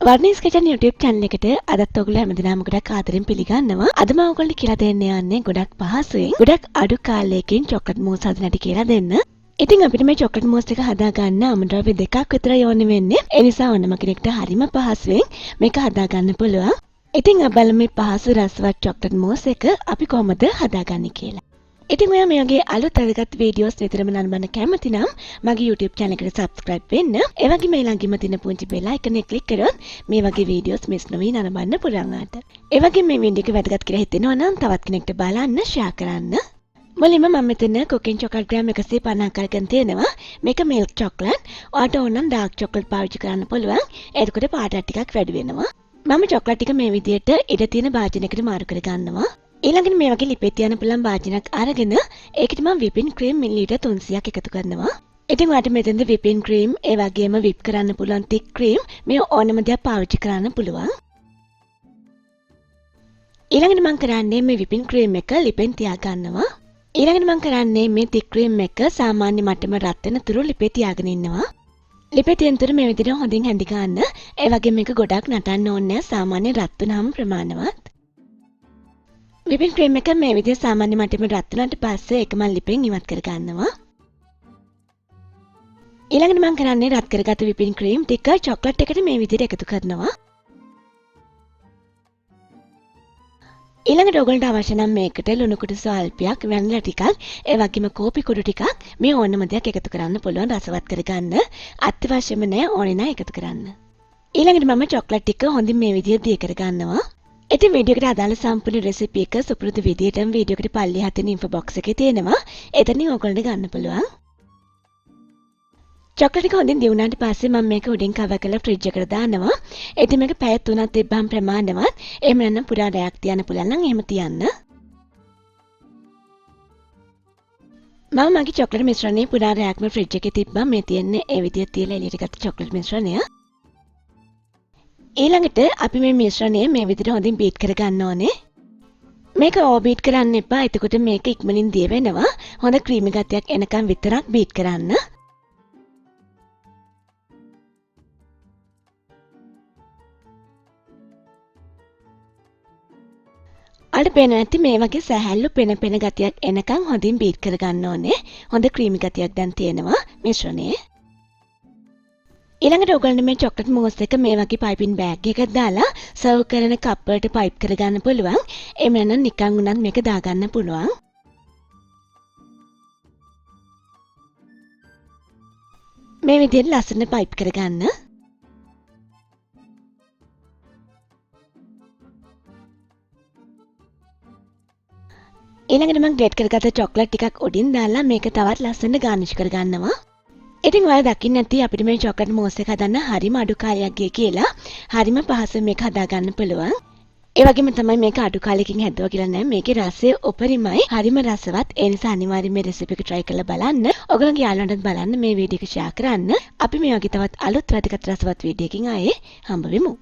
වර්ණීස් kitchen YouTube channel එකට අදත් ඔයගොල්ලෝ හැමදෙනාම ගොඩක් ආදරෙන් පිළිගන්නවා. අද මම ඔයගොල්ලන්ට කියලා දෙන්න යන්නේ ගොඩක් පහසුවෙන් ගොඩක් අඩු කාලයකින් චොක්ලට් මූස් හදන්න හැටි කියලා දෙන්න. ඉතින් අපිට මේ චොක්ලට් මූස් එක හදා ගන්න අමුද්‍රව්‍ය දෙකක් විතරයි ඕනේ වෙන්නේ. ඒ නිසා ඕනම කෙනෙක්ට හරිම පහසුවෙන් මේක හදා ගන්න පුළුවන්. ඉතින් අපි බලමු මේ පහසු රසවත් චොක්ලට් මූස් එක අපි කොහොමද හදාගන්නේ කියලා. ඉතින් ඔයා මේ වගේ අලුත් අලුත් වීඩියෝස් නිතරම නරඹන්න කැමති නම් මගේ YouTube channel එකට subscribe වෙන්න. ඒ වගේම මේ ළඟින්ම තියෙන පුංචි bell icon එක click කරොත් මේ වගේ වීඩියෝස් මිස් නොවී නරඹන්න පුළුවන් ආත. ඒ වගේම මේ වීඩියෝ එක වැදගත් කියලා හිතෙනවා නම් තවත් කෙනෙක්ට බලන්න share කරන්න. මුලින්ම මම මෙතන cooking chocolate gram 150ක් අරගෙන තියෙනවා. මේක milk chocolate. ඔයාට ඕන නම් dark chocolate පාවිච්චි කරන්න පුළුවන්. එතකොට පාට ටිකක් වැඩි වෙනවා. මම chocolate ටික මේ විදිහට ඉඩ තියෙන භාජනයකට මාරු කර ගන්නවා. ඊළඟට මේ වගේ ලිපේ තියන්න පුළුවන් භාජනයක් අරගෙන ඒකට මම whipping cream මිලිලීටර් 300ක් එකතු කරනවා. ඉතින් ඔයාලට මෙතෙන්ද whipping cream ඒ වගේම whip කරන්න පුළුවන් thick cream මේ ඕනම දෙයක් පාවිච්චි කරන්න පුළුවන්. ඊළඟට මම කරන්නේ මේ whipping cream එක ලිපෙන් තියා ගන්නවා. ඊළඟට මම කරන්නේ මේ thick cream එක සාමාන්‍ය මට්ටම රත් වෙන තුරු ලිපේ තියාගෙන ඉන්නවා. ලිපේ තියෙන තුරු මේ විදිහට හොඳින් හැඳි ගන්න. ඒ වගේම මේක ගොඩක් නටන්න ඕනේ නැහැ. සාමාන්‍ය රත් වුනහම ප්‍රමාණවත්. whipping cream එක මේ විදිහට සාමාන්‍ය මට්ටමට රත් වුණාට පස්සේ ඒක මම ලිපෙන් ඉවත් කර ගන්නවා. ඊළඟට මම කරන්නේ රත් කරගත්ත whipping cream ටික chocolate එකට මේ විදිහට එකතු කරනවා. ඊළඟට ඔයගොල්ලන්ට අවශ්‍ය නම් මේකට ලුණු කුඩු ස්වල්පයක්, වැනිලා ටිකක්, ඒ වගේම කෝපි කුඩු ටිකක් මේ ඕනම දෙයක් එකතු කරන්න පුළුවන් රසවත් කරගන්න. අත්‍යවශ්‍යම නැහැ ඕනේ නැහැ එකතු කරන්න. ඊළඟට මම chocolate ටික හොඳින් මේ විදිහට දී කර ගන්නවා. ඉතින් වීඩියෝ එකට අදාළ සම්පූර්ණ රෙසිපි එක සුපුරුදු විදිහටම වීඩියෝ එකට පල්ලෙහා තියෙන info box එකේ තියෙනවා. එතනින් ඔයගොල්ලන්ට ගන්න පුළුවන්. චොක්ලට් එක හොඳින් දිවුනාට පස්සේ මම මේක උඩින් කවර් කරලා ෆ්‍රිජ් එකට දානවා. ඉතින් මේක පැය 3ක් තිබ්බම ප්‍රමාණවත්. එහෙම නැත්නම් පුරා රැයක් තියන්න පුළුවන් නම් එහෙම තියන්න. මම මගේ චොක්ලට් මිශ්‍රණය පුරා රැයක්ම ෆ්‍රිජ් එකේ තිබ්බම මේ තියෙන්නේ ඒ විදිහට තියලා එළියට ගත්ත චොක්ලට් මිශ්‍රණය. ඊළඟට අපි මේ මිශ්‍රණය මේ විදිහට හොඳින් බීට් කර ගන්න ඕනේ. මේක ඕවර් බීට් කරන්න එපා. එතකොට මේක ඉක්මනින් දිය වෙනවා. හොඳ ක්‍රීමි ගතියක් එනකම් විතරක් බීට් කරන්න. අර පේනවා ඇති මේ වගේ සැහැල්ලු පෙන ගතියක් එනකම් හොඳින් බීට් කර ගන්න ඕනේ. හොඳ ක්‍රීමි ගතියක් දැන් තියෙනවා මිශ්‍රණයේ. ඊළඟට ඔයගොල්ලෝ මේ චොක්ලට් මූස් එක මේ වගේ පයිපින් බෑග් එකකට දාලා සර්ව් කරන කප් වලට පයිප් කරගන්න පුළුවන්. එහෙම නැත්නම් නිකන් උනත් මේක දාගන්න පුළුවන්. මේ විදිහට ලස්සන පයිප් කරගන්න. ඊළඟට මම ග්‍රේට් කරගත්ත චොක්ලට් ටිකක් උඩින් දාලා මේක තවත් ලස්සනට ගාර්නිෂ් කරගන්නවා. ඉතින් ඔයාලා දකින්න ඇති අපිට මේ චොක්ලට් මූස් එක හදන්න හරිම අඩු කාලයක් ගියේ කියලා. හරිම පහසුවෙන් මේක හදා ගන්න පුළුවන්. ඒ වගේම තමයි මේක අඩු කාලෙකින් හැදුවා කියලා නෑ. මේකේ රසය උපරිමයි. හරිම රසවත්. ඒ නිසා අනිවාර්යයෙන් මේ රෙසිපි එක try කරලා බලන්න. ඔයගොල්ලන්ගේ යාළුවන්ටත් බලන්න මේ වීඩියෝ එක share කරන්න. අපි මේ වගේ තවත් අලුත් වැදගත් රසවත් වීඩියෝ එකකින් ආයේ හම්බ වෙමු.